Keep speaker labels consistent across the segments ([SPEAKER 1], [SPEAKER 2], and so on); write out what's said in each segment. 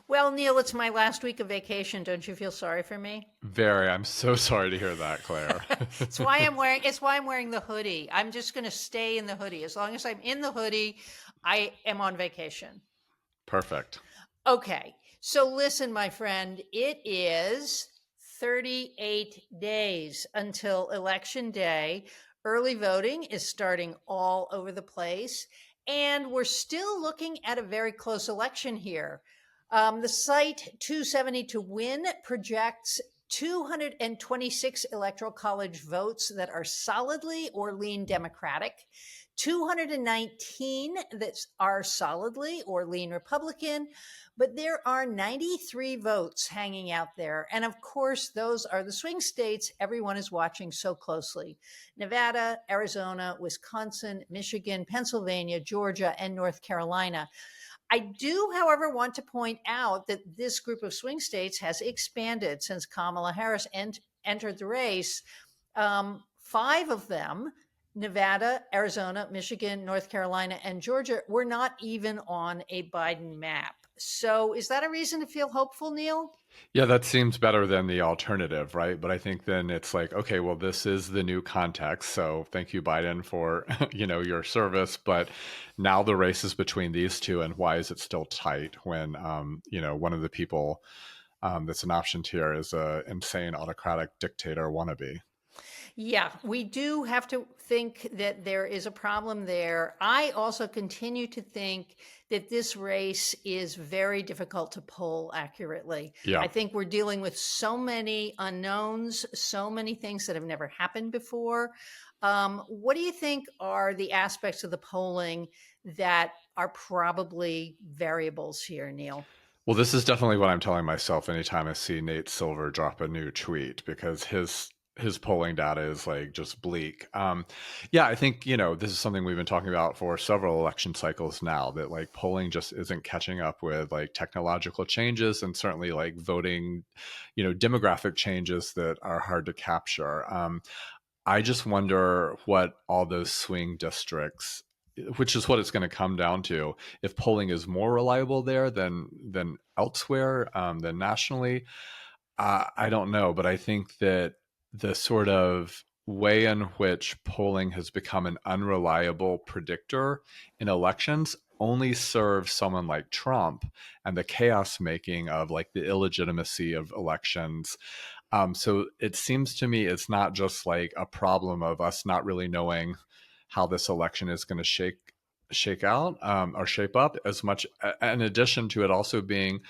[SPEAKER 1] Well, Neil, it's my last week of vacation. Don't you feel sorry for me?
[SPEAKER 2] Very. I'm so sorry to hear that, Claire.
[SPEAKER 1] It's why I'm wearing the hoodie. I'm just going to stay in the hoodie. As long as I'm in the hoodie, I am on vacation.
[SPEAKER 2] Perfect.
[SPEAKER 1] Okay. So listen, my friend, it is 38 days until election day. Early voting is starting all over the place, and we're still looking at a very close election here. The site 270 to win projects 226 electoral college votes that are solidly or lean Democratic, 219 that are solidly or lean Republican, but there are 93 votes hanging out there. And of course, those are the swing states everyone is watching so closely: Nevada, Arizona, Wisconsin, Michigan, Pennsylvania, Georgia, and North Carolina. I do, however, want to point out that this group of swing states has expanded since Kamala Harris entered the race. Five of them, Nevada, Arizona, Michigan, North Carolina, and Georgia, were not even on a Biden map. So, is that a reason to feel hopeful, Neil?
[SPEAKER 2] Yeah, that seems better than the alternative, right? But I think then it's like, okay, well, this is the new context. So thank you, Biden, for your service. But now the race is between these two, and why is it still tight when one of the people that's an option tier is a insane autocratic dictator wannabe?
[SPEAKER 1] Yeah, we do have to think that there is a problem there. I also continue to think that this race is very difficult to poll accurately.
[SPEAKER 2] Yeah.
[SPEAKER 1] I think we're dealing with so many unknowns, so many things that have never happened before. What do you think are the aspects of the polling that are probably variables here, Neil?
[SPEAKER 2] Well, this is definitely what I'm telling myself anytime I see Nate Silver drop a new tweet because his polling data is like just bleak. Yeah, I think this is something we've been talking about for several election cycles now, that like polling just isn't catching up with like technological changes and certainly like voting, demographic changes that are hard to capture. I just wonder what all those swing districts, which is what it's going to come down to, if polling is more reliable there than elsewhere, than nationally. I don't know, but I think that the sort of way in which polling has become an unreliable predictor in elections only serves someone like Trump and the chaos making of like the illegitimacy of elections. So it seems to me it's not just like a problem of us not really knowing how this election is going to shake out, or shape up, as much in addition to it also being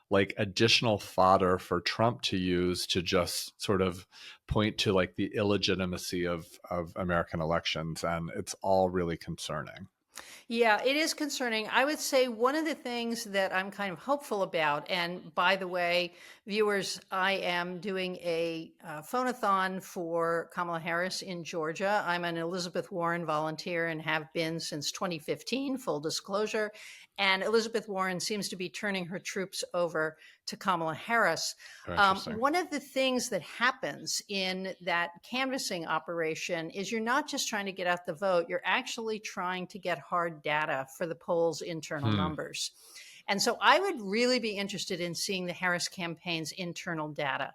[SPEAKER 2] like additional fodder for Trump to use to just sort of point to like the illegitimacy of American elections, and it's all really concerning.
[SPEAKER 1] Yeah, it is concerning. I would say one of the things that I'm kind of hopeful about, and by the way, viewers, I am doing a phone-a-thon for Kamala Harris in Georgia. I'm an Elizabeth Warren volunteer and have been since 2015, full disclosure. And Elizabeth Warren seems to be turning her troops over to Kamala Harris.
[SPEAKER 2] Very interesting.
[SPEAKER 1] One of the things that happens in that canvassing operation is you're not just trying to get out the vote, you're actually trying to get hard data for the poll's internal
[SPEAKER 2] Hmm.
[SPEAKER 1] numbers. And so I would really be interested in seeing the Harris campaign's internal data,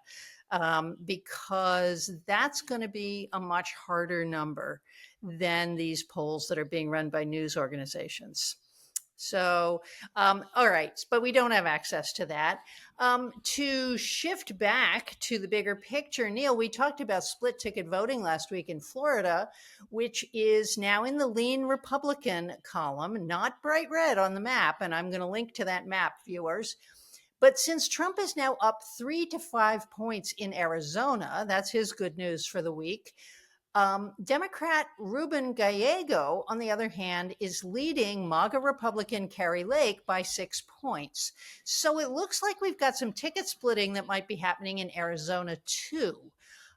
[SPEAKER 1] because that's going to be a much harder number than these polls that are being run by news organizations. So, all right, but we don't have access to that. To shift back to the bigger picture, Neil, we talked about split ticket voting last week in Florida, which is now in the lean Republican column, not bright red on the map. And I'm going to link to that map, viewers. But since Trump is now up 3 to 5 points in Arizona, that's his good news for the week. Democrat Ruben Gallego, on the other hand, is leading MAGA Republican Carrie Lake by 6 points. So it looks like we've got some ticket splitting that might be happening in Arizona too.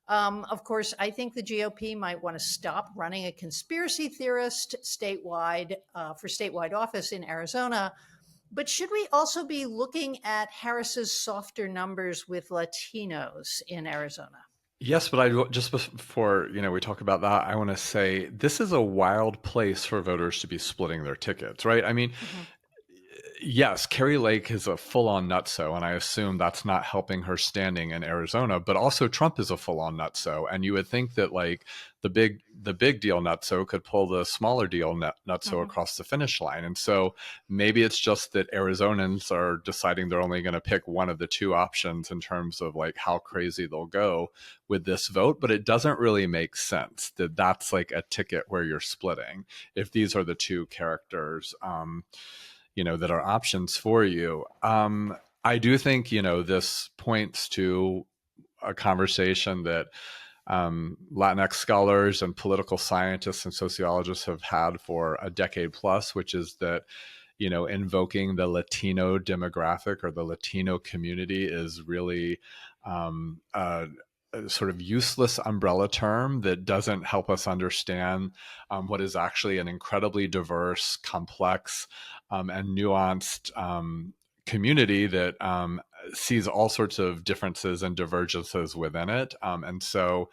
[SPEAKER 1] Of course, I think the GOP might want to stop running a conspiracy theorist statewide for statewide office in Arizona. But should we also be looking at Harris's softer numbers with Latinos in Arizona?
[SPEAKER 2] Yes, but just before we talk about that, I want to say this is a wild place for voters to be splitting their tickets, right? I mean,
[SPEAKER 1] Mhm.
[SPEAKER 2] Yes, Carrie Lake is a full-on nutso, and I assume that's not helping her standing in Arizona. But also, Trump is a full-on nutso, and you would think that like the big deal nutso could pull the smaller deal nutso
[SPEAKER 1] Mhm.
[SPEAKER 2] across the finish line. And so maybe it's just that Arizonans are deciding they're only going to pick one of the two options in terms of like how crazy they'll go with this vote. But it doesn't really make sense that that's like a ticket where you're splitting if these are the two characters. That are options for you. I do think, this points to a conversation that Latinx scholars and political scientists and sociologists have had for a decade plus, which is that, invoking the Latino demographic or the Latino community is really a sort of useless umbrella term that doesn't help us understand what is actually an incredibly diverse, complex, and nuanced community that sees all sorts of differences and divergences within it. And so,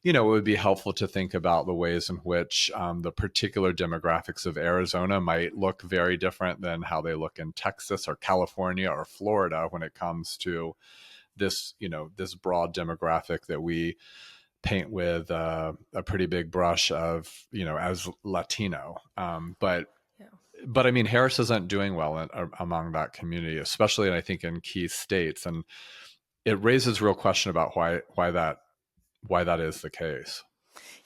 [SPEAKER 2] it would be helpful to think about the ways in which the particular demographics of Arizona might look very different than how they look in Texas or California or Florida when it comes to this broad demographic that we paint with a pretty big brush of, as Latino.
[SPEAKER 1] Yeah.
[SPEAKER 2] But I mean, Harris isn't doing well among that community, especially, I think, in key states, and it raises real question about why that is the case.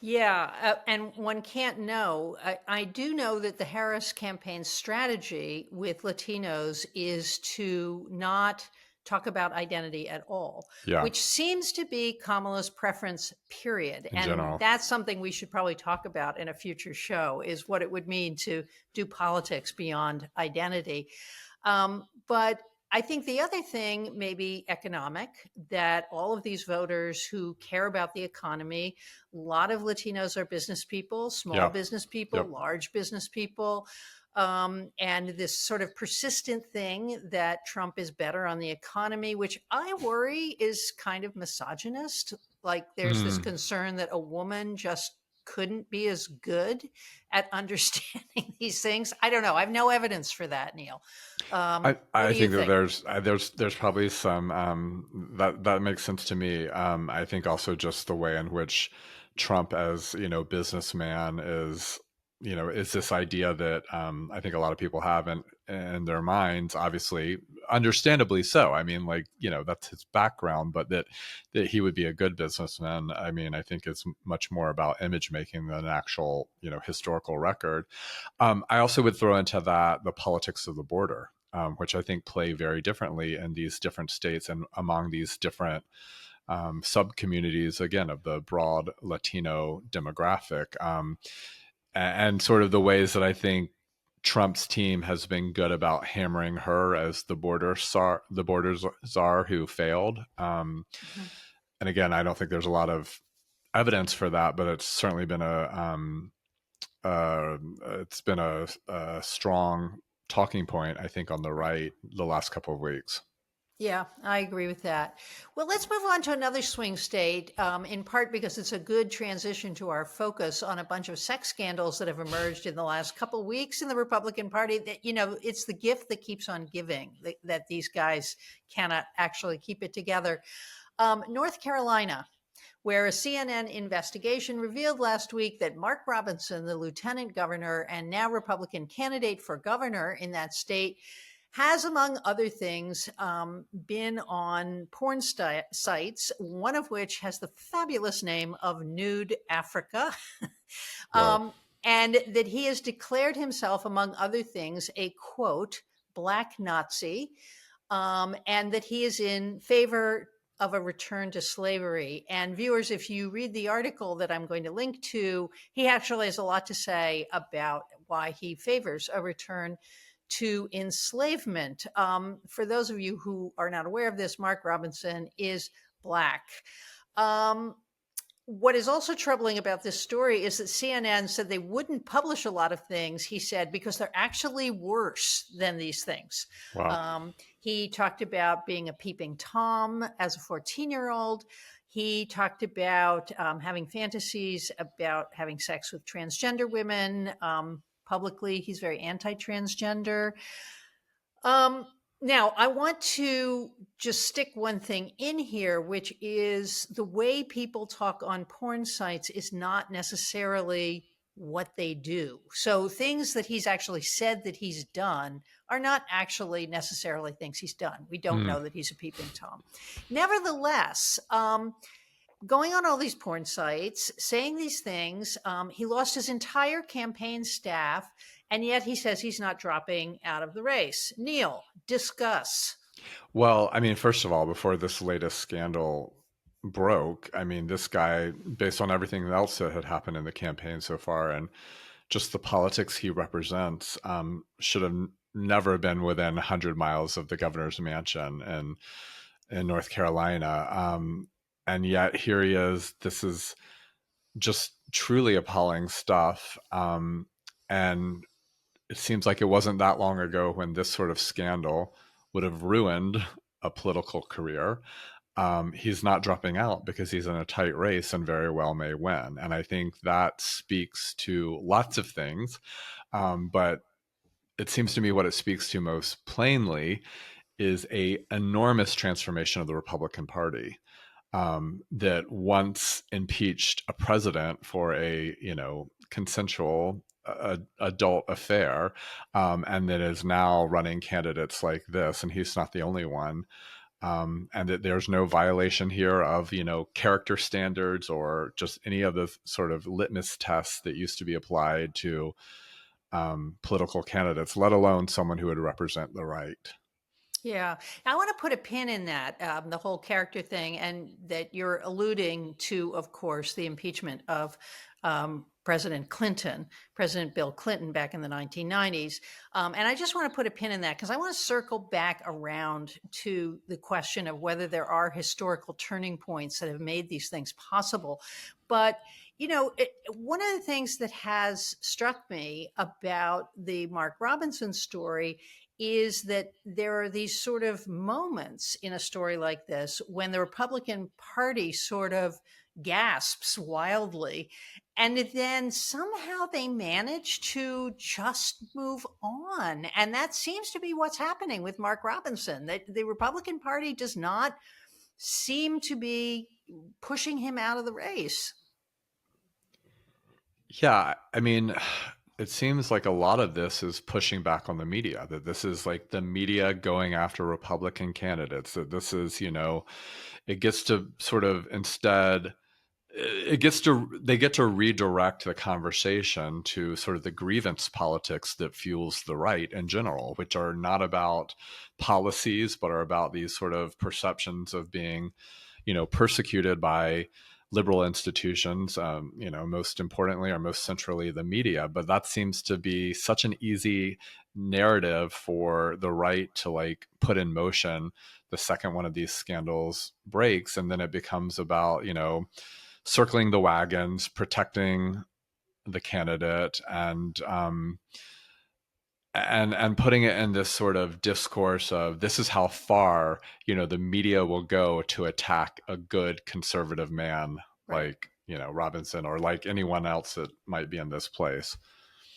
[SPEAKER 1] Yeah, and one can't know. I do know that the Harris campaign strategy with Latinos is to not talk about identity at all,
[SPEAKER 2] Yeah,
[SPEAKER 1] which seems to be Kamala's preference, period.
[SPEAKER 2] in
[SPEAKER 1] And
[SPEAKER 2] general.
[SPEAKER 1] that's something we should probably talk about in a future show, is what it would mean to do politics beyond identity. But I think the other thing may be economic, that all of these voters who care about the economy, a lot of Latinos are business people, small
[SPEAKER 2] Yeah.
[SPEAKER 1] business people,
[SPEAKER 2] Yep.
[SPEAKER 1] large business people. And this sort of persistent thing that Trump is better on the economy, which I worry is kind of misogynist. Like there's this
[SPEAKER 2] Mm.
[SPEAKER 1] concern that a woman just couldn't be as good at understanding these things. I don't know. I have no evidence for that, Neil. What
[SPEAKER 2] I
[SPEAKER 1] do you
[SPEAKER 2] think that
[SPEAKER 1] think?
[SPEAKER 2] there's probably some that makes sense to me. I think also just the way in which Trump, as businessman, is this idea that I think a lot of people have in their minds, obviously, understandably so. I mean, like that's his background, but that he would be a good businessman. I mean, I think it's much more about image making than an actual historical record. I also would throw into that the politics of the border, which I think play very differently in these different states and among these different sub communities, again, of the broad Latino demographic, and sort of the ways that I think Trump's team has been good about hammering her as the border czar who failed.
[SPEAKER 1] Mhm.
[SPEAKER 2] And again, I don't think there's a lot of evidence for that, but it's certainly been a strong talking point, I think, on the
[SPEAKER 1] Right.
[SPEAKER 2] right the last couple of weeks.
[SPEAKER 1] Yeah, I agree with that. Well, let's move on to another swing state, in part because it's a good transition to our focus on a bunch of sex scandals that have emerged in the last couple weeks in the Republican Party. That it's the gift that keeps on giving. That these guys cannot actually keep it together. North Carolina, where a CNN investigation revealed last week that Mark Robinson, the lieutenant governor and now Republican candidate for governor in that state, has, among other things, been on porn sites, one of which has the fabulous name of Nude Africa.
[SPEAKER 2] Whoa.
[SPEAKER 1] um, and that he has declared himself, among other things, a quote, black Nazi, and that he is in favor of a return to slavery. And viewers, if you read the article that I'm going to link to, he actually has a lot to say about why he favors a return to enslavement. For those of you who are not aware of this, Mark Robinson is black. Um, what is also troubling about this story is that CNN said they wouldn't publish a lot of things, he said, because they're actually worse than these things.
[SPEAKER 2] Wow.
[SPEAKER 1] He talked about being a peeping Tom as a 14-year-old. He talked about having fantasies about having sex with transgender women publicly. He's very anti transgender. Um, Now, I want to just stick one thing in here, which is the way people talk on porn sites is not necessarily what they do. So things that he's actually said that he's done are not actually necessarily things he's done. We don't
[SPEAKER 2] Mm.
[SPEAKER 1] know that he's a peeping Tom. Nevertheless, going on all these porn sites, saying these things. He lost his entire campaign staff, and yet he says he's not dropping out of the race. Neil, discuss.
[SPEAKER 2] Well, I mean, first of all, before this latest scandal broke, I mean, this guy, based on everything else that had happened in the campaign so far and just the politics he represents, should have never been within 100 miles of the governor's mansion in North Carolina. And yet here he is. This is just truly appalling stuff. And it seems like it wasn't that long ago when this sort of scandal would have ruined a political career. He's not dropping out because he's in a tight race and very well may win. And I think that speaks to lots of things. But it seems to me what it speaks to most plainly is a enormous transformation of the Republican Party, that once impeached a president for a consensual adult affair, and that is now running candidates like this, and he's not the only one, and that there's no violation here of character standards or just any of the sort of litmus tests that used to be applied to political candidates, let alone someone who would represent the right.
[SPEAKER 1] Yeah, I want to put a pin in that, the whole character thing, and that you're alluding to, of course, the impeachment of President Clinton, President Bill Clinton, back in the 1990s. And I just want to put a pin in that because I want to circle back around to the question of whether there are historical turning points that have made these things possible. But one of the things that has struck me about the Mark Robinson story is that there are these sort of moments in a story like this when the Republican Party sort of gasps wildly, and then somehow they manage to just move on. And that seems to be what's happening with Mark Robinson, that the Republican Party does not seem to be pushing him out of the race.
[SPEAKER 2] Yeah, I mean, it seems like a lot of this is pushing back on the media, that this is like the media going after Republican candidates, that this is, it gets to sort of instead, they get to redirect the conversation to sort of the grievance politics that fuels the right in general, which are not about policies, but are about these sort of perceptions of being persecuted by liberal institutions, most importantly or most centrally the media. But that seems to be such an easy narrative for the right to like put in motion the second one of these scandals breaks. And then it becomes about, circling the wagons, protecting the candidate, and putting it in this sort of discourse of this is how far the media will go to attack a good conservative man
[SPEAKER 1] Right.
[SPEAKER 2] like Robinson, or like anyone else that might be in this place.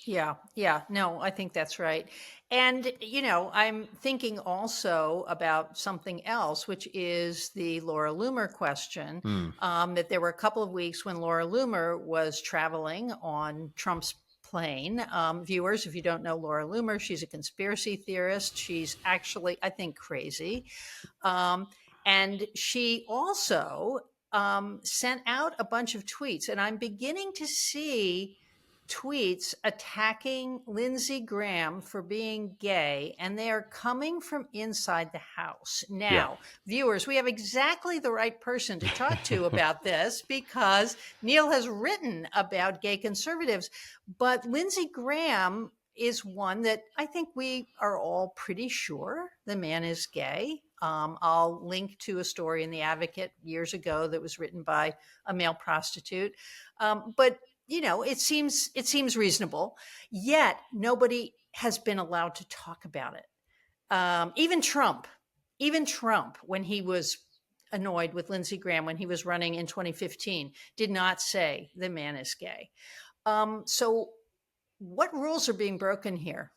[SPEAKER 1] Yeah, yeah. No, I think that's right. And, I'm thinking also about something else, which is the Laura Loomer question.
[SPEAKER 2] Mm,
[SPEAKER 1] That there were a couple of weeks when Laura Loomer was traveling on Trump's plane. Viewers, if you don't know Laura Loomer, she's a conspiracy theorist. She's actually, I think, crazy. Um, and she also sent out a bunch of tweets, and I'm beginning to see tweets attacking Lindsey Graham for being gay, and they are coming from inside the house.
[SPEAKER 2] yeah.
[SPEAKER 1] Now, viewers, we have exactly the right person to talk to about this because Neil has written about gay conservatives, but Lindsey Graham is one that I think we are all pretty sure the man is gay. I'll link to a story in The Advocate years ago that was written by a male prostitute. But it seems reasonable. Yet nobody has been allowed to talk about it. Even Trump, when he was annoyed with Lindsey Graham when he was running in 2015, did not say the man is gay. So, what rules are being broken here?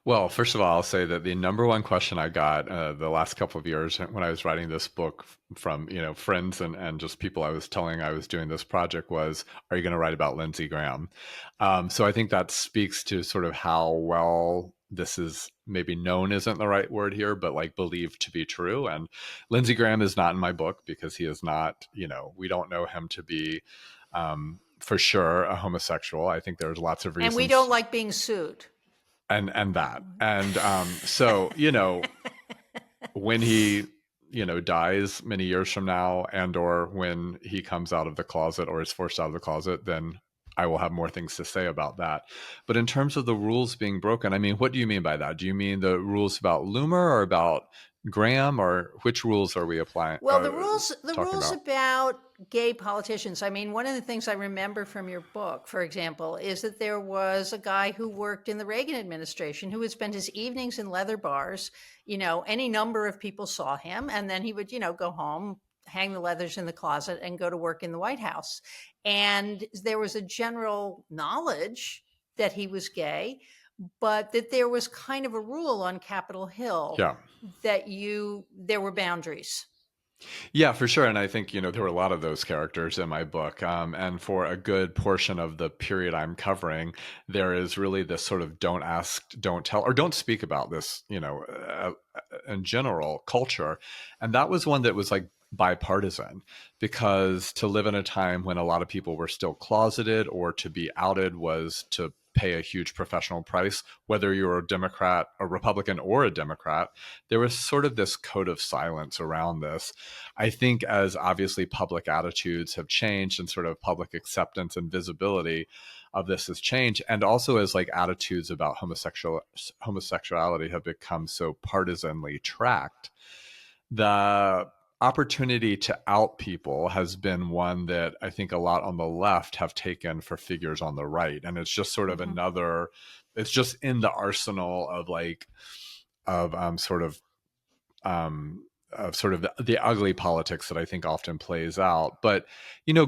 [SPEAKER 2] Well, first of all, I'll say that the number one question I got the last couple of years when I was writing this book from friends and just people I was telling I was doing this project was, "Are you going to write about Lindsey Graham?" So I think that speaks to sort of how well this is maybe known isn't the right word here, but like believed to be true. And Lindsey Graham is not in my book because he is not. We don't know him to be. For sure, a homosexual. I think there's lots of
[SPEAKER 1] And we don't
[SPEAKER 2] reasons
[SPEAKER 1] like being sued.
[SPEAKER 2] and that and so when he dies many years from now and or when he comes out of the closet or is forced out of the closet, then I will have more things to say about that. But in terms of the rules being broken, I mean, what do you mean by that? Do you mean the rules about Loomer or about Graham, or which rules are we applying
[SPEAKER 1] Well, the
[SPEAKER 2] talking
[SPEAKER 1] rules
[SPEAKER 2] about?
[SPEAKER 1] about gay politicians. I mean, one of the things I remember from your book, for example, is that there was a guy who worked in the Reagan administration who would spend his evenings in leather bars. Any number of people saw him, and then he would, go home, hang the leathers in the closet, and go to work in the White House. And there was a general knowledge that he was gay, but that there was kind of a rule on Capitol Hill
[SPEAKER 2] Yeah.
[SPEAKER 1] that there were boundaries.
[SPEAKER 2] Yeah, for sure. And I think, there were a lot of those characters in my book. And for a good portion of the period I'm covering, there is really this sort of don't ask, don't tell, or don't speak about this, in general culture. And that was one that was like bipartisan, because to live in a time when a lot of people were still closeted or to be outed was to pay a huge professional price, whether you're a Democrat, a Republican, or a Democrat. There was sort of this code of silence around this. I think as obviously public attitudes have changed and sort of public acceptance and visibility of this has changed, and also as like attitudes about homosexuality have become so partisanly tracked, the opportunity to out people has been one that I think a lot on the left have taken for figures on the right. And it's just sort of
[SPEAKER 1] Mhm.
[SPEAKER 2] it's just in the arsenal of like, of sort of the ugly politics that I think often plays out. But,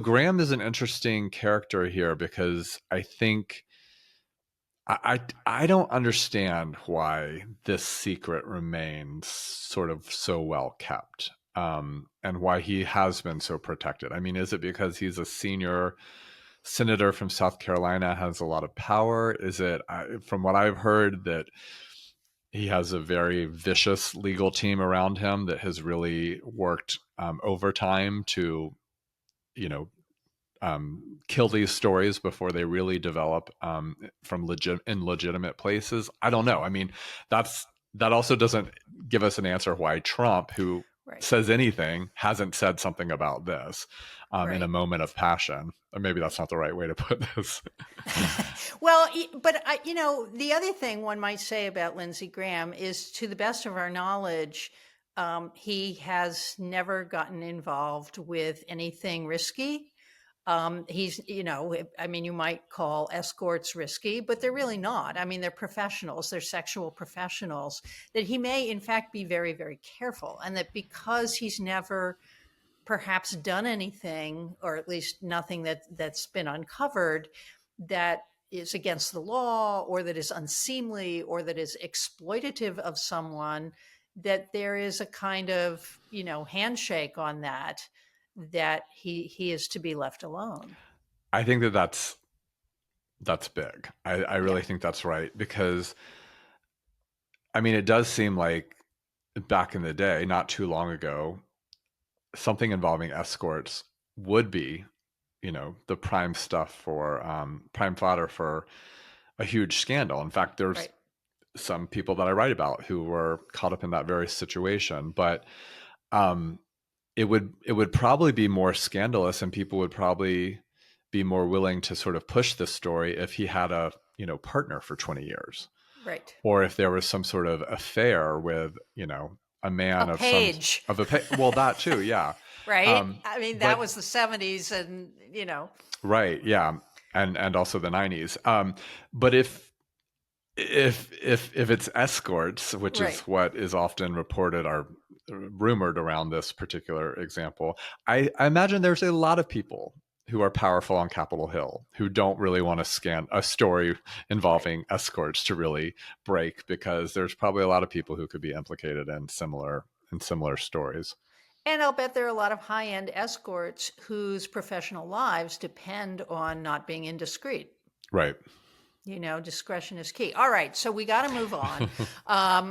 [SPEAKER 2] Graham is an interesting character here because I think I don't understand why this secret remains sort of so well kept, and why he has been so protected. I mean, is it because he's a senior senator from South Carolina, has a lot of power? Is it, from what I've heard, that he has a very vicious legal team around him that has really worked overtime to, you know, kill these stories before they really develop from in legitimate places. I don't know. I mean, that also doesn't give us an answer why Trump, who
[SPEAKER 1] Right.
[SPEAKER 2] says anything, hasn't said something about this in a
[SPEAKER 1] Right.
[SPEAKER 2] moment of passion. Or maybe that's not the right way to put this.
[SPEAKER 1] Well, but the other thing one might say about Lindsey Graham is, to the best of our knowledge, he has never gotten involved with anything risky. He's, I mean, you might call escorts risky, but they're really not. I mean, they're professionals, they're sexual professionals, that he may, in fact, be very, very careful. And that because he's never perhaps done anything, or at least nothing that's been uncovered, that is against the law, or that is unseemly, or that is exploitative of someone, that there is a kind of handshake on that he is to be left alone.
[SPEAKER 2] I think that's big. I
[SPEAKER 1] Yeah.
[SPEAKER 2] really think that's right, because I mean, it does seem like back in the day, not too long ago, something involving escorts would be, the prime stuff for prime fodder for a huge scandal. In fact, there's
[SPEAKER 1] Right.
[SPEAKER 2] some people that I write about who were caught up in that very situation. But um, it would probably be more scandalous, and people would probably be more willing to sort of push this story if he had a partner for 20 years,
[SPEAKER 1] Right.
[SPEAKER 2] or if there was some sort of affair with a
[SPEAKER 1] A
[SPEAKER 2] man of some
[SPEAKER 1] page.
[SPEAKER 2] of a well, that too, yeah.
[SPEAKER 1] Right. I mean, that
[SPEAKER 2] But
[SPEAKER 1] was the 70s, and
[SPEAKER 2] right, yeah, and also the 90s. But if it's escorts, which is
[SPEAKER 1] right.
[SPEAKER 2] what is often reported or rumored around this particular example, I imagine there's a lot of people who are powerful on Capitol Hill, who don't really want to scan a story
[SPEAKER 1] Right.
[SPEAKER 2] involving escorts to really break, because there's probably a lot of people who could be implicated in similar stories.
[SPEAKER 1] And I'll bet there are a lot of high end escorts whose professional lives depend on not being indiscreet.
[SPEAKER 2] Right.
[SPEAKER 1] Discretion is key. All right, so we got to move on.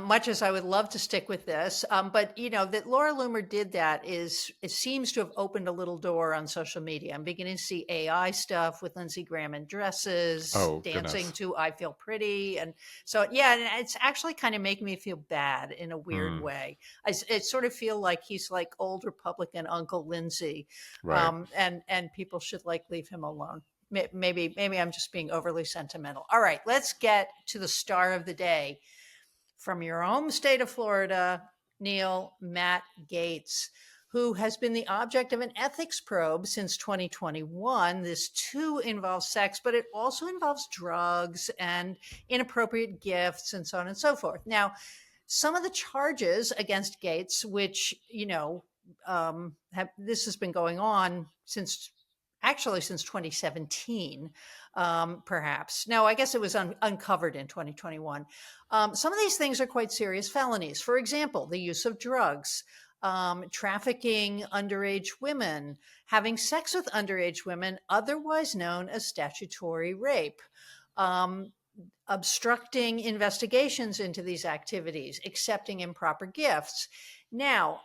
[SPEAKER 1] Much as I would love to stick with this, but that Laura Loomer did that it seems to have opened a little door on social media. I'm beginning to see AI stuff with Lindsey Graham in dresses,
[SPEAKER 2] Oh,
[SPEAKER 1] dancing
[SPEAKER 2] goodness.
[SPEAKER 1] to "I Feel Pretty," and so yeah, and it's actually kind of making me feel bad in a weird
[SPEAKER 2] Mm,
[SPEAKER 1] way. It sort of feel like he's like old Republican Uncle Lindsey,
[SPEAKER 2] right.
[SPEAKER 1] and people should like leave him alone. Maybe I'm just being overly sentimental. All right, let's get to the star of the day from your home state of Florida, Neil, Matt Gaetz, who has been the object of an ethics probe since 2021. This too involves sex, but it also involves drugs and inappropriate gifts and so on and so forth. Now, some of the charges against Gaetz, which this has been going on since 2017, perhaps. No, I guess it was uncovered in 2021. Some of these things are quite serious felonies. For example, the use of drugs, trafficking underage women, having sex with underage women, otherwise known as statutory rape. Um, Obstructing investigations into these activities, accepting improper gifts. Now,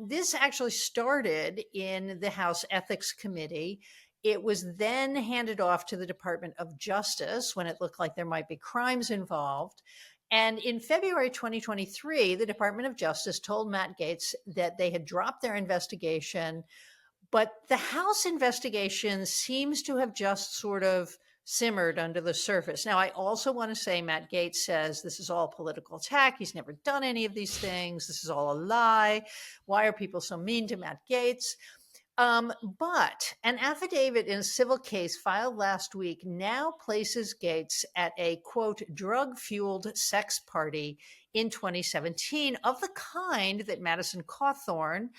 [SPEAKER 1] this actually started in the House Ethics Committee. It was then handed off to the Department of Justice when it looked like there might be crimes involved. And in February 2023, the Department of Justice told Matt Gaetz that they had dropped their investigation, but the House investigation seems to have just sort of simmered under the surface. Now, I also want to say Matt Gaetz says this is all political attack. He's never done any of these things. This is all a lie. Why are people so mean to Matt Gaetz? But an affidavit in a civil case filed last week now places Gaetz at a quote, drug fueled sex party in 2017 of the kind that Madison Cawthorn,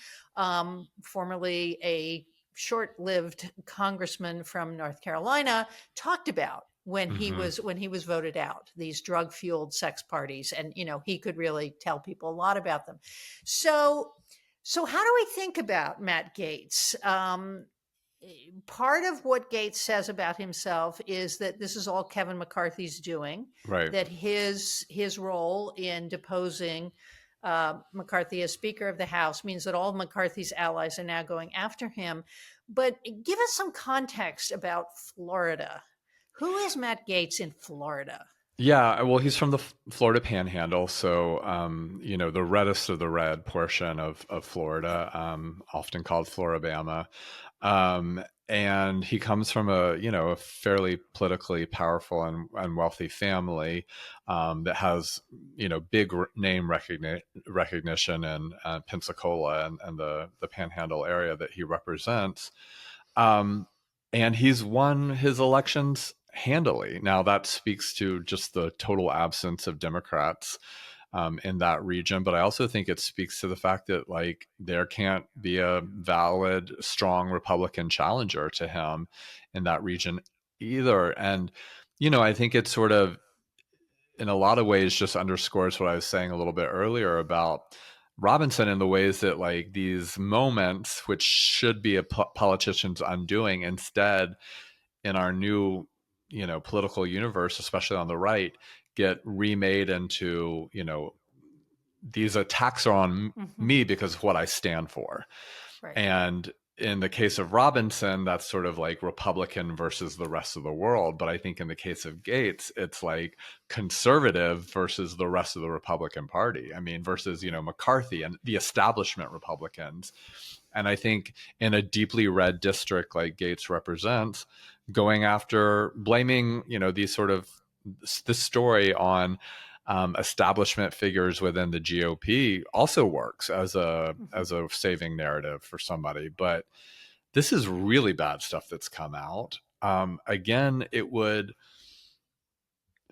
[SPEAKER 1] formerly a short lived congressman from North Carolina, talked about
[SPEAKER 2] Hmm.
[SPEAKER 1] when he was voted out, these drug fueled sex parties. And, he could really tell people a lot about them. So how do we think about Matt Gaetz? Part of what Gaetz says about himself is that this is all Kevin McCarthy's doing.
[SPEAKER 2] Right.
[SPEAKER 1] That his role in deposing McCarthy as Speaker of the House means that all of McCarthy's allies are now going after him. But give us some context about Florida. Who is Matt Gaetz in Florida?
[SPEAKER 2] Yeah, well, he's from the Florida Panhandle, so the reddest of the red portion of Florida, often called Floribama, and he comes from a fairly politically powerful and wealthy family that has big name recognition in Pensacola and the Panhandle area that he represents. Um, and he's won his elections handily. Now, that speaks to just the total absence of Democrats in that region. But I also think it speaks to the fact that, like, there can't be a valid, strong Republican challenger to him in that region either. And, I think it sort of, in a lot of ways, just underscores what I was saying a little bit earlier about Robinson, in the ways that, like, these moments, which should be a politician's undoing, instead, in our new, political universe, especially on the right, get remade into, these attacks are on
[SPEAKER 1] Mm-hmm.
[SPEAKER 2] me because of what I stand for.
[SPEAKER 1] Right.
[SPEAKER 2] And in the case of Robinson, that's sort of like Republican versus the rest of the world. But I think in the case of Gaetz, it's like conservative versus the rest of the Republican Party. I mean, versus, McCarthy and the establishment Republicans. And I think in a deeply red district like Gaetz represents, going after, blaming, these sort of, this story on establishment figures within the GOP also works as a
[SPEAKER 1] Mm-hmm.
[SPEAKER 2] as a saving narrative for somebody. But this is really bad stuff that's come out. Again, it would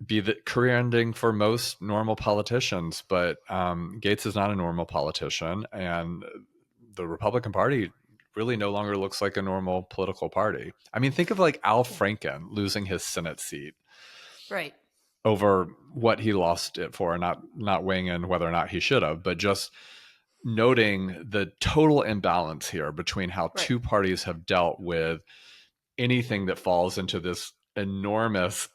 [SPEAKER 2] be the career ending for most normal politicians, but Gaetz is not a normal politician, and the Republican Party really no longer looks like a normal political party. I mean, think of like Al
[SPEAKER 1] Yeah.
[SPEAKER 2] Franken losing his Senate seat
[SPEAKER 1] Right.
[SPEAKER 2] over what he lost it for, not weighing in whether or not he should have, but just noting the total imbalance here between how
[SPEAKER 1] Right.
[SPEAKER 2] two parties have dealt with anything that falls into this enormous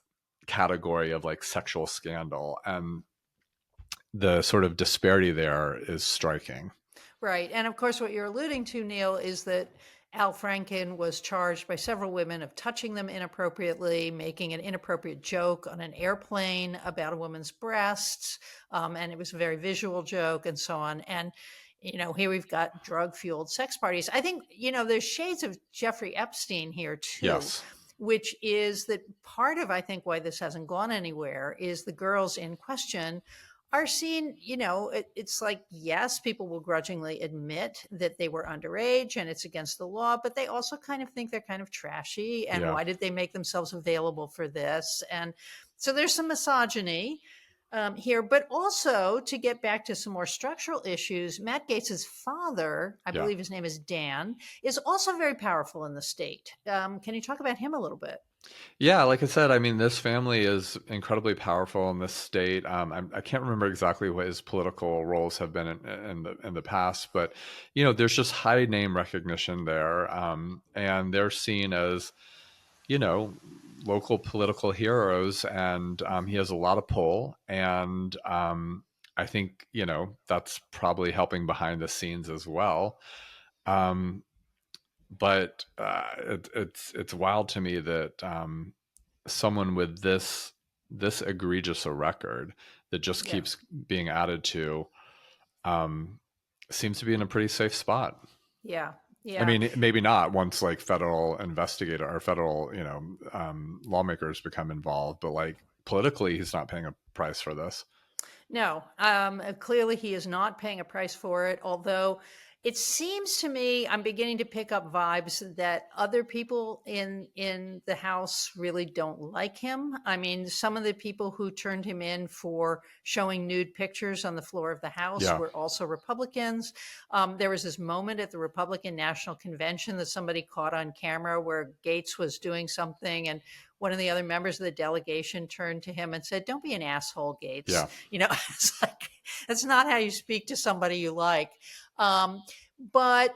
[SPEAKER 2] category of like sexual scandal, and the sort of disparity there is striking.
[SPEAKER 1] Right. And of course, what you're alluding to, Neil, is that Al Franken was charged by several women of touching them inappropriately, making an inappropriate joke on an airplane about a woman's breasts. And it was a very visual joke and so on. And, here we've got drug fueled sex parties. I think, there's shades of Jeffrey Epstein here too,
[SPEAKER 2] Yes.
[SPEAKER 1] which is that part of, I think, why this hasn't gone anywhere is the girls in question are seen, it's like, yes, people will grudgingly admit that they were underage and it's against the law, but they also kind of think they're kind of trashy. And
[SPEAKER 2] Yeah.
[SPEAKER 1] why did they make themselves available for this? And so there's some misogyny here, but also to get back to some more structural issues, Matt Gates's father, I
[SPEAKER 2] Yeah.
[SPEAKER 1] believe his name is Dan, is also very powerful in the state. Can you talk about him a little bit?
[SPEAKER 2] Yeah, like I said, I mean, this family is incredibly powerful in this state. I can't remember exactly what his political roles have been in the past, but there's just high name recognition there, and they're seen as you know local political heroes, and he has a lot of pull, and I think that's probably helping behind the scenes as well. Um, but it's wild to me that someone with this egregious a record that just
[SPEAKER 1] Yeah.
[SPEAKER 2] keeps being added to um, seems to be in a pretty safe spot.
[SPEAKER 1] Yeah.
[SPEAKER 2] I
[SPEAKER 1] Yeah.
[SPEAKER 2] mean, maybe not once like federal investigator or federal, lawmakers become involved, but like politically, he's not paying a price for this.
[SPEAKER 1] No, clearly he is not paying a price for it. Although it seems to me, I'm beginning to pick up vibes that other people in the House really don't like him. I mean, some of the people who turned him in for showing nude pictures on the floor of the House
[SPEAKER 2] Yeah,
[SPEAKER 1] were also Republicans. There was this moment at the Republican National Convention that somebody caught on camera where Gates was doing something, and one of the other members of the delegation turned to him and said, "Don't be an asshole, Gates."
[SPEAKER 2] yeah.
[SPEAKER 1] It's like, that's not how you speak to somebody you like. But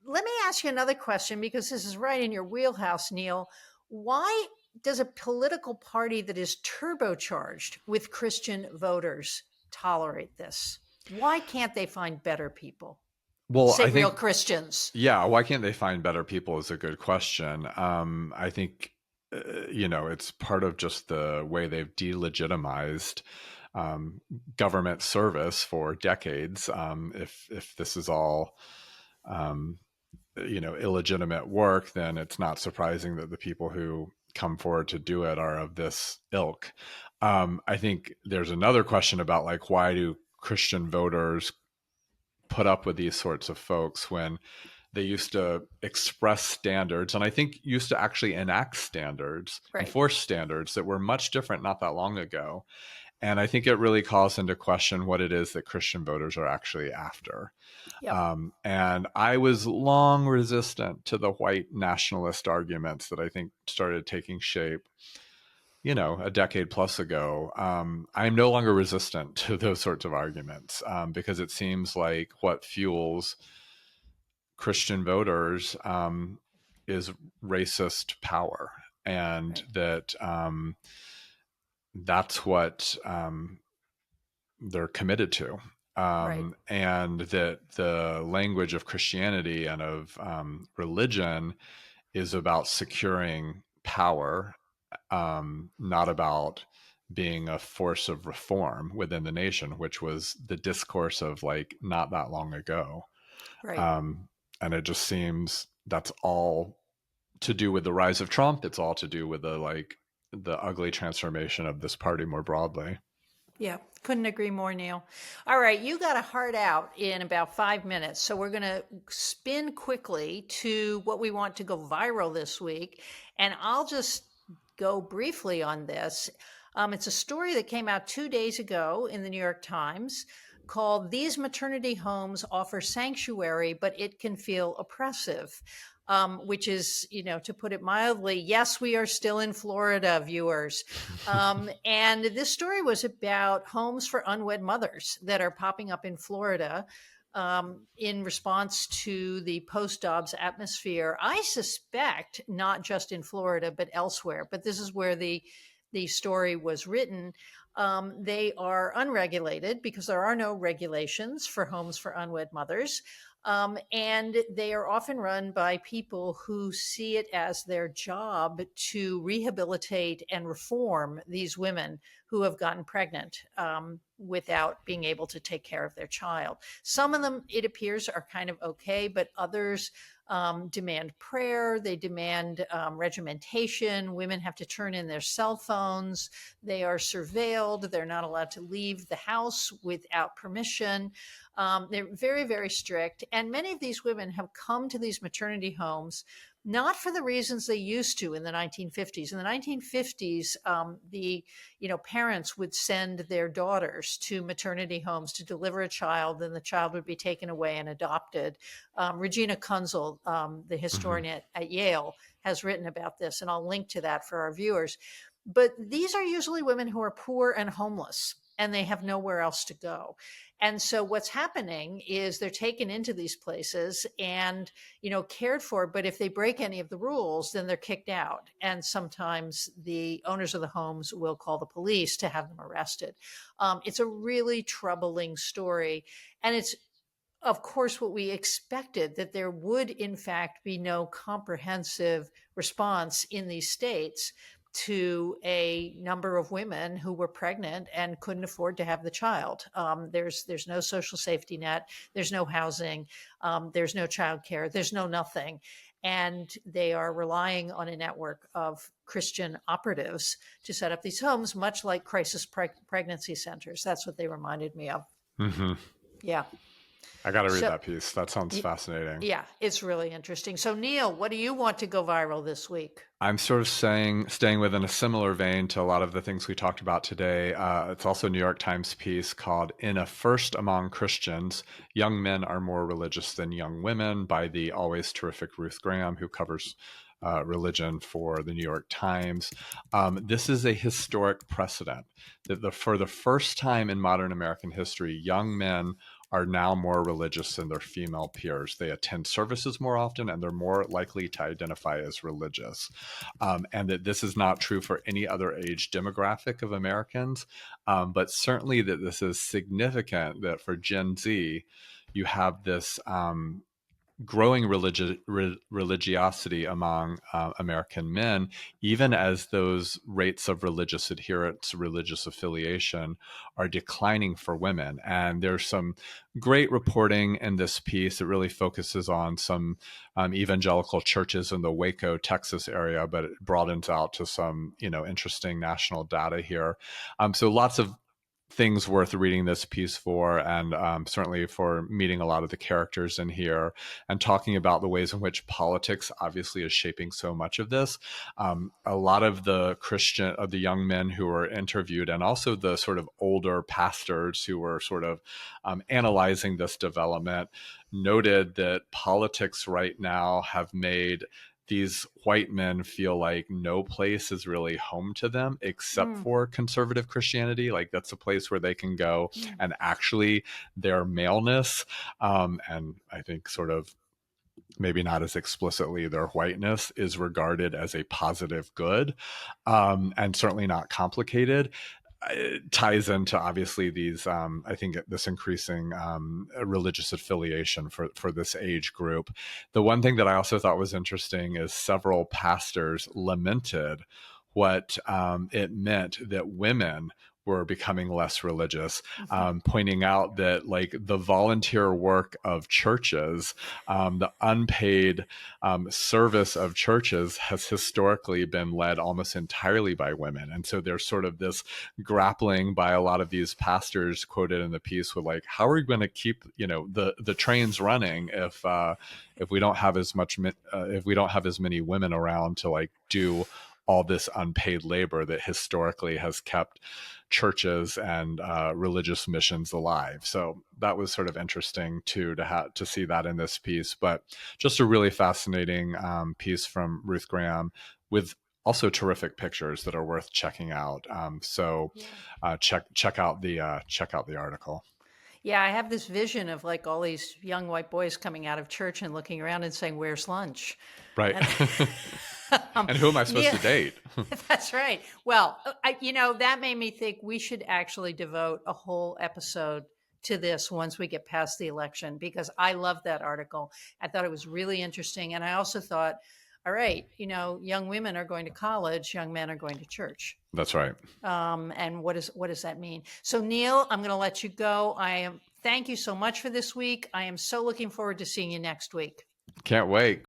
[SPEAKER 1] let me ask you another question, because this is right in your wheelhouse, Neil. Why does a political party that is turbocharged with Christian voters tolerate this? Why can't they find better people?
[SPEAKER 2] Well,
[SPEAKER 1] Say
[SPEAKER 2] I
[SPEAKER 1] real
[SPEAKER 2] think
[SPEAKER 1] Christians.
[SPEAKER 2] yeah. Why can't they find better people is a good question. I think it's part of just the way they've delegitimized um, government service for decades. If this is all um, illegitimate work, then it's not surprising that the people who come forward to do it are of this ilk. I think there's another question about like why do Christian voters put up with these sorts of folks when they used to express standards, and I think used to actually enact standards,
[SPEAKER 1] Right.
[SPEAKER 2] enforce standards that were much different not that long ago. And I think it really calls into question what it is that Christian voters are actually after.
[SPEAKER 1] Yep.
[SPEAKER 2] And I was long resistant to the white nationalist arguments that I think started taking shape, a decade plus ago. I'm no longer resistant to those sorts of arguments because it seems like what fuels Christian voters is racist power, and
[SPEAKER 1] Right.
[SPEAKER 2] that's what they're committed to.
[SPEAKER 1] Right.
[SPEAKER 2] And that the language of Christianity and of religion is about securing power, not about being a force of reform within the nation, which was the discourse of like not that long ago.
[SPEAKER 1] Right.
[SPEAKER 2] Um, and it just seems that's all to do with the rise of Trump. It's all to do with the ugly transformation of this party more broadly.
[SPEAKER 1] Yeah, couldn't agree more, Neil. All right, you got a heart out in about 5 minutes. So we're going to spin quickly to what we want to go viral this week. And I'll just go briefly on this. It's a story that came out 2 days ago in the New York Times. called "These Maternity Homes Offer Sanctuary, but It Can Feel Oppressive." Which is, to put it mildly, yes, we are still in Florida, viewers. And this story was about homes for unwed mothers that are popping up in Florida in response to the post Dobbs atmosphere. I suspect not just in Florida, but elsewhere. But this is where the story was written. They are unregulated because there are no regulations for homes for unwed mothers. And they are often run by people who see it as their job to rehabilitate and reform these women who have gotten pregnant without being able to take care of their child. Some of them, it appears, are kind of okay, but others demand prayer. They demand regimentation. Women have to turn in their cell phones. They are surveilled. They're not allowed to leave the house without permission. They're very, very strict. And many of these women have come to these maternity homes not for the reasons they used to in the 1950s. In the 1950s, the parents would send their daughters to maternity homes to deliver a child, then the child would be taken away and adopted. Regina Kunzel, the
[SPEAKER 2] Hmm.
[SPEAKER 1] historian at Yale, has written about this, and I'll link to that for our viewers. But these are usually women who are poor and homeless, and they have nowhere else to go. And so what's happening is they're taken into these places and cared for, but if they break any of the rules, then they're kicked out. And sometimes the owners of the homes will call the police to have them arrested. It's a really troubling story, and it's of course what we expected, that there would in fact be no comprehensive response in these states to a number of women who were pregnant and couldn't afford to have the child. There's no social safety net, there's no housing, there's no childcare, there's no nothing, and they are relying on a network of Christian operatives to set up these homes, much like crisis pregnancy centers. That's what they reminded me of.
[SPEAKER 2] Hmm.
[SPEAKER 1] Yeah.
[SPEAKER 2] I got to read
[SPEAKER 1] So
[SPEAKER 2] that piece. That sounds fascinating.
[SPEAKER 1] yeah, it's really interesting. So, Neil, what do you want to go viral this week?
[SPEAKER 2] I'm sort of staying within a similar vein to a lot of the things we talked about today. It's also a New York Times piece called "In a First Among Christians, Young Men Are More Religious Than Young Women" by the always terrific Ruth Graham, who covers religion for the New York Times. This is a historic precedent that for the first time in modern American history, young men are now more religious than their female peers. They attend services more often and they're more likely to identify as religious. And that this is not true for any other age demographic of Americans, but certainly that this is significant that for Gen Z, you have this growing religiosity among American men, even as those rates of religious adherence, religious affiliation are declining for women. And there's some great reporting in this piece. It really focuses on some evangelical churches in the Waco, Texas area, but it broadens out to some, interesting national data here. So lots of things worth reading this piece for, and certainly for meeting a lot of the characters in here and talking about the ways in which politics obviously is shaping so much of this. A lot of the young men who were interviewed, and also the sort of older pastors who were sort of analyzing this development, noted that politics right now have made these white men feel like no place is really home to them except
[SPEAKER 1] Mm,
[SPEAKER 2] for conservative Christianity. Like that's a place where they can go
[SPEAKER 1] mm,
[SPEAKER 2] and actually their maleness, and I think sort of maybe not as explicitly their whiteness, is regarded as a positive good, and certainly not complicated. It ties into obviously these I think this increasing religious affiliation for this age group. The one thing that I also thought was interesting is several pastors lamented what it meant that women were becoming less religious, pointing out that like the volunteer work of churches, the unpaid service of churches has historically been led almost entirely by women. And so there's sort of this grappling by a lot of these pastors quoted in the piece with like, how are we going to keep the trains running if we don't have as much if we don't have as many women around to like do all this unpaid labor that historically has kept churches and religious missions alive. So that was sort of interesting too to see that in this piece. But just a really fascinating piece from Ruth Graham with also terrific pictures that are worth checking out.
[SPEAKER 1] Yeah.
[SPEAKER 2] Check out the article.
[SPEAKER 1] Yeah, I have this vision of like all these young white boys coming out of church and looking around and saying, "Where's lunch?"
[SPEAKER 2] Right.
[SPEAKER 1] And
[SPEAKER 2] And who am I supposed
[SPEAKER 1] Neil,
[SPEAKER 2] to date?
[SPEAKER 1] that's right. Well, that made me think we should actually devote a whole episode to this once we get past the election, because I love that article. I thought it was really interesting. And I also thought, all right, young women are going to college, young men are going to church.
[SPEAKER 2] That's right.
[SPEAKER 1] And what does that mean? So, Neil, I'm going to let you go. Thank you so much for this week. I am so looking forward to seeing you next week.
[SPEAKER 2] Can't wait.